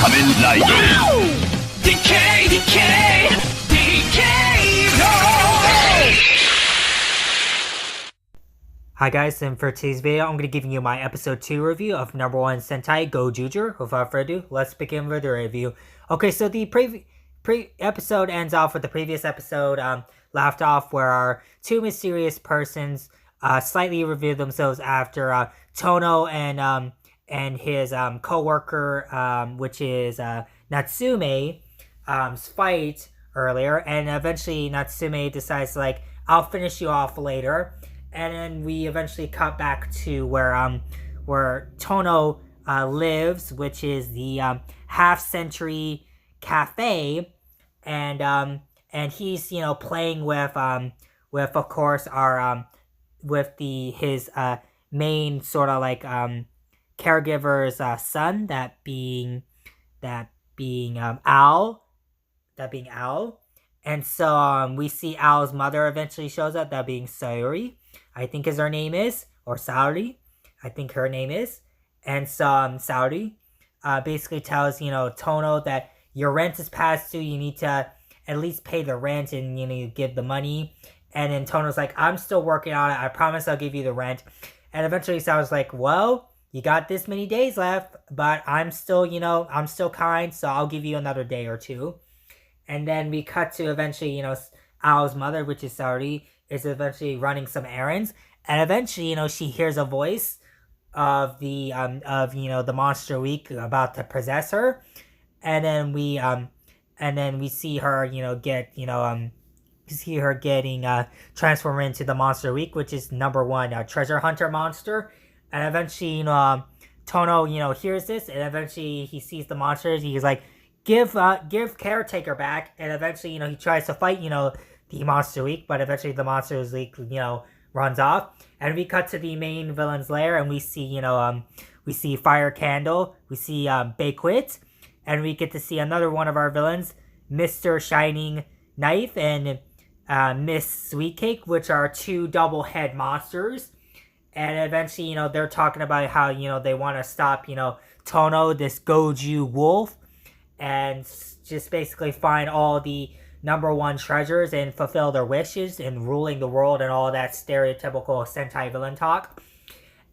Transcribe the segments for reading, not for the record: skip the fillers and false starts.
Decay, decay, decay, no! Hi guys, and for today's video, I'm going to be giving you my episode 2 review of number 1 Sentai Gozyuger. Without further ado, let's begin with the review. Okay, so the episode ends off with the previous episode left off where our two mysterious persons slightly reveal themselves after Tono and his co-worker, which is Natsume, fight earlier, and eventually Natsume decides like, I'll finish you off later. And then we eventually cut back to where Tono lives, which is the half-century cafe, and he's playing with of course our with his main sort of like caregiver's son, that being Al. And so we see Al's mother eventually shows up, that being Sayuri, I think is her name is, or Saori, I think her name is. And so Saori basically tells Tono that your rent is past due, you need to at least pay the rent, and you give the money. And then Tono's like, I'm still working on it, I promise I'll give you the rent. And eventually Saori's like, well, you got this many days left, but I'm still kind, so I'll give you another day or two. And then we cut to eventually, Ao's mother, which is Saori, is eventually running some errands. And eventually, she hears a voice of the Monster Week about to possess her. And then we see her, see her getting transformed into the Monster Week, which is number 1 treasure hunter monster. And eventually, Tono, hears this, and eventually he sees the monsters. He's like, give caretaker back. And eventually, he tries to fight, the Monster Week, but eventually the Monster Week, runs off. And we cut to the main villain's lair, and we see, we see Fire Candle, we see Bakewit, and we get to see another one of our villains, Mr. Shining Knife and Miss Sweetcake, which are two double head monsters. And eventually, they're talking about how, they want to stop, Tono, this Goju wolf, and just basically find all the number 1 treasures and fulfill their wishes and ruling the world and all that stereotypical Sentai villain talk.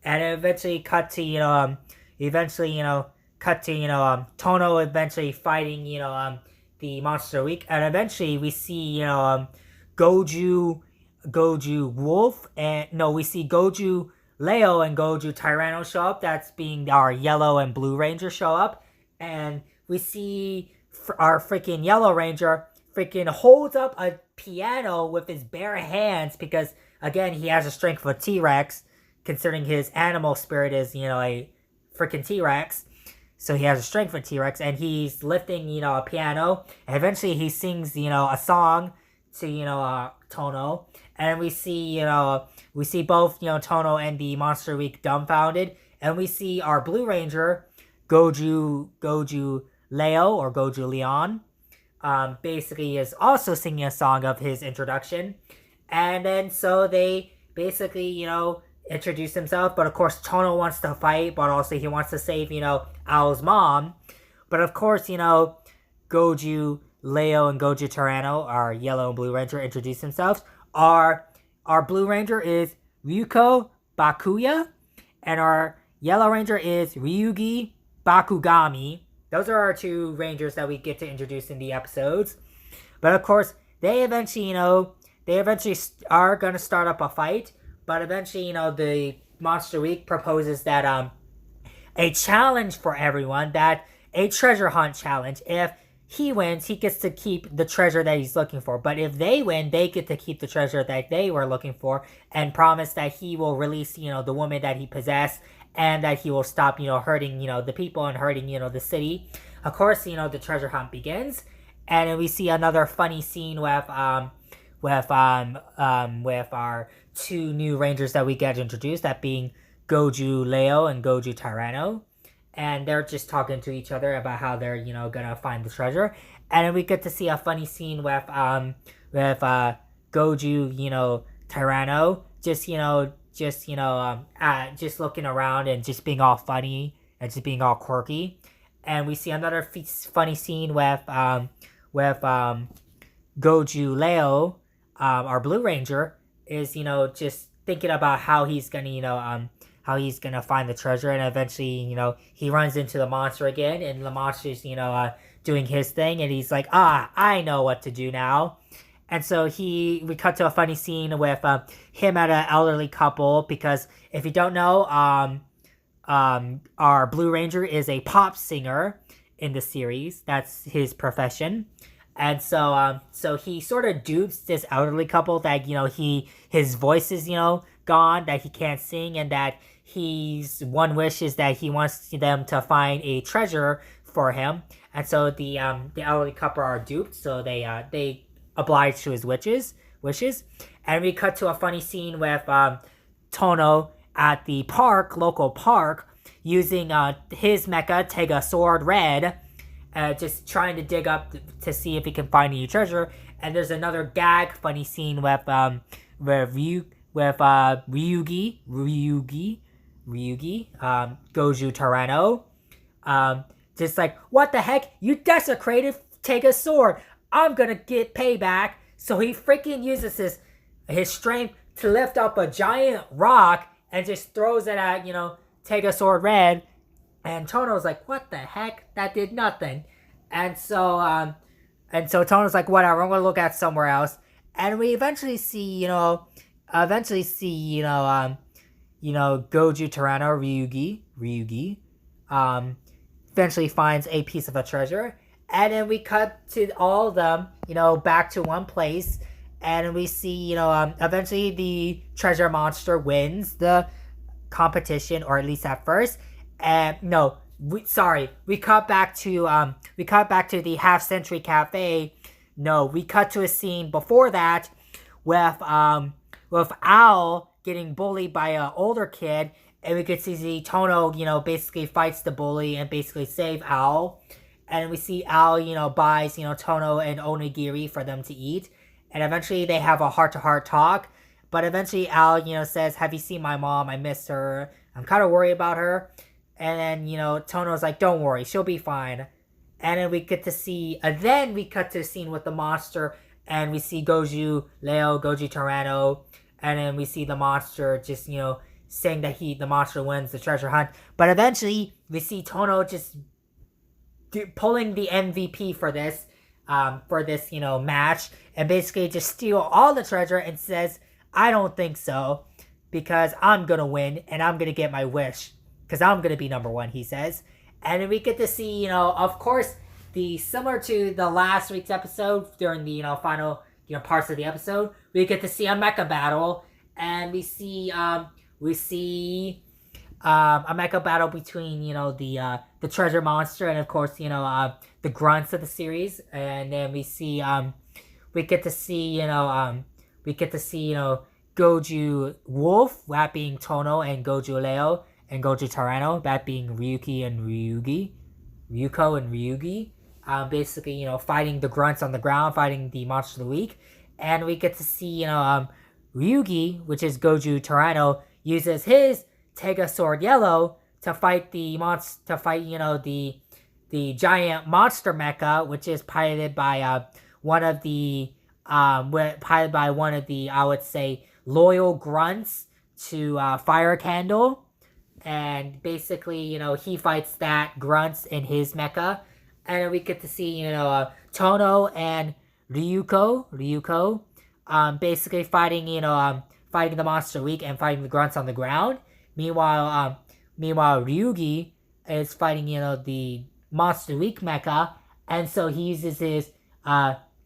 And eventually cut to, Tono eventually fighting, the Monster Week. And eventually we see, Goju Wolf, and we see Goju Leo and Goju Tyranno show up. That's being our Yellow and Blue Ranger show up. And we see our freaking Yellow Ranger freaking holds up a piano with his bare hands because, again, he has the strength of a T-Rex, considering his animal spirit is, a freaking T-Rex. So he has the strength of a T-Rex, and he's lifting, a piano. And eventually he sings, a song to, Tono. And we see, both, Tono and the Monster Week dumbfounded. And we see our Blue Ranger, Goju Leo, or Goju Leon, basically is also singing a song of his introduction. And then so they basically, introduce himself. But of course, Tono wants to fight, but also he wants to save, Ao's mom. But of course, Goju Leo and Goju Tyranno, our Yellow and Blue Ranger, introduce themselves. Our Blue Ranger is Ryuko Bakuya, and our Yellow Ranger is Ryugi Bakugami. Those are our 2 Rangers that we get to introduce in the episodes. But of course, they eventually, are going to start up a fight. But eventually, the Monster Week proposes that a challenge for everyone, that a treasure hunt challenge. If he wins, he gets to keep the treasure that he's looking for. But if they win, they get to keep the treasure that they were looking for, and promise that he will release, the woman that he possessed, and that he will stop, hurting, the people and hurting, the city. Of course, the treasure hunt begins, and then we see another funny scene with our 2 new Rangers that we get introduced, that being Goju Leo and Goju Tyranno. And they're just talking to each other about how they're, gonna find the treasure. And then we get to see a funny scene with Goju, Tyranno, just looking around and just being all funny and just being all quirky. and we see another funny scene with Goju Leo, our Blue Ranger, is just thinking about how he's gonna find the treasure, and eventually he runs into the monster again, and the monster's doing his thing, and he's like, I know what to do now. And so we cut to a funny scene with him at an elderly couple, because if you don't know, our Blue Ranger is a pop singer in the series. That's his profession. And so he sort of dupes this elderly couple that his voice is gone, that he can't sing, and that he's one wish is that he wants them to find a treasure for him. And so the elderly couple are duped, so they oblige to his wishes. And we cut to a funny scene with Tono at the local park, using his mecha, Tega Sword Red, just trying to dig up to see if he can find any treasure. And there's another gag funny scene with Ryugi, Goju Tyranno, just like, what the heck? You desecrated Tega Sword. I'm gonna get payback. So he freaking uses his strength to lift up a giant rock and just throws it at Tega Sword Red. And Tono's like, what the heck? That did nothing. And so Tono's like, whatever, I'm gonna look at somewhere else. And we eventually see, Goju Tyranno, Ryugi, eventually finds a piece of a treasure. And then we cut to all of them, back to one place. And we see, eventually the treasure monster wins the competition, or at least at first. And we cut back to the Half Century Cafe. No, we cut to a scene before that with Al getting bullied by an older kid, and we could see Tono, basically fights the bully and basically save Al. And we see Al, buys, Tono and onigiri for them to eat. And eventually they have a heart-to-heart talk. But eventually Al, says, have you seen my mom? I miss her. I'm kind of worried about her. And then, Tono's like, don't worry, she'll be fine. And then we cut to a scene with the monster, and we see Goju Tyranno, and then we see the monster just, saying that the monster wins the treasure hunt. But eventually, we see Tono just pulling the MVP for this match, and basically just steal all the treasure and says, I don't think so, because I'm gonna win, and I'm gonna get my wish. Because I'm going to be number one, he says. And then we get to see, of course, similar to the last week's episode, during the, final, parts of the episode, we get to see a mecha battle. And we see a mecha battle between, the treasure monster and, of course, the grunts of the series. And then we get to see, Goju Wolf, that being Tono, and Goju Leo, and Goju Tyranno, that being Ryuko and Ryugi, basically, fighting the grunts on the ground, fighting the monster of the week. And we get to see, Ryugi, which is Goju Tyranno, uses his Tega Sword Yellow to fight the giant monster mecha, which is piloted by one of the I would say, loyal grunts to Fire Candle. And basically, he fights that grunts in his mecha. And we get to see, Tono and Ryuko, basically fighting, fighting the monster weak and fighting the grunts on the ground. Meanwhile, Ryugi is fighting, the monster weak mecha. And so he uses his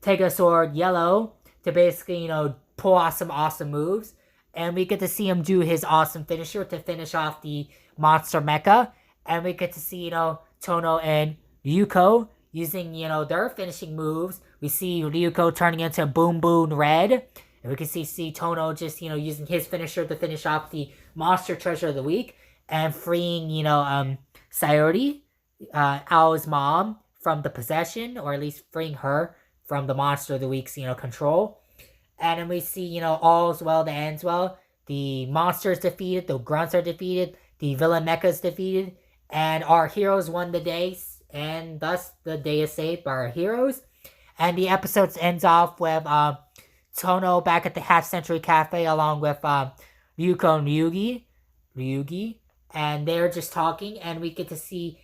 Tega Sword Yellow to basically, pull off some awesome moves. And we get to see him do his awesome finisher to finish off the monster mecha. And we get to see, Tono and Ryuko using, their finishing moves. We see Ryuko turning into Boom Boom Red. And we can see Tono just, using his finisher to finish off the monster treasure of the week. And freeing, Sayori, Ao's mom, from the possession. Or at least freeing her from the monster of the week's, control. And then we see, all's well that ends well. The monster's defeated, the grunts are defeated, the villain mecha's defeated, and our heroes won the day. and thus the day is saved by our heroes. And the episode ends off with Tono back at the Half Century Cafe along with Ryuko and Ryugi, and they're just talking, and we get to see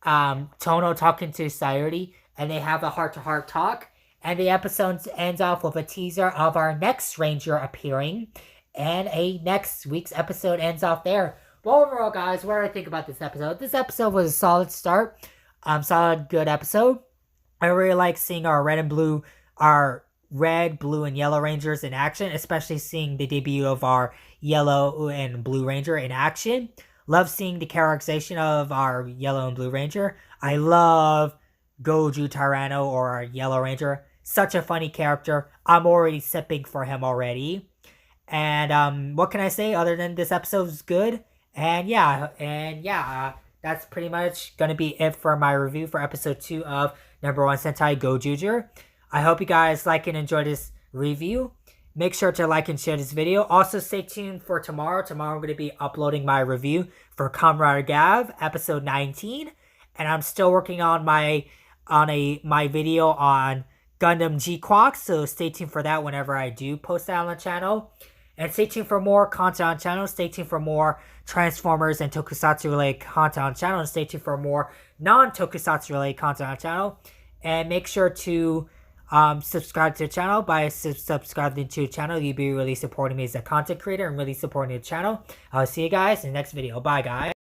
Tono talking to Sayuri, and they have a heart-to-heart talk. And the episode ends off with a teaser of our next Ranger appearing, and a next week's episode ends off there. Well, overall, guys, what do I think about this episode? This episode was a solid start, solid, good episode. I really like seeing our red, blue, and yellow Rangers in action, especially seeing the debut of our yellow and blue Ranger in action. Love seeing the characterization of our yellow and blue Ranger. I love Goju Tyranno, or our Yellow Ranger. Such a funny character. I'm already sipping for him already. And what can I say other than this episode's good? And that's pretty much gonna be it for my review for episode 2 of number 1 Sentai Gozyuger. I hope you guys like and enjoy this review. Make sure to like and share this video. Also, stay tuned for tomorrow. Tomorrow I'm going to be uploading my review for Comrade Gav, episode 19. And I'm still working on my video on Gundam G-Quack, so stay tuned for that whenever I do post that on the channel. And stay tuned for more content on the channel. Stay tuned for more Transformers and Tokusatsu related content on the channel. And stay tuned for more non-Tokusatsu related content on the channel. And make sure to subscribe to the channel. By subscribing to the channel, you'll be really supporting me as a content creator and really supporting the channel. I'll see you guys in the next video. Bye, guys.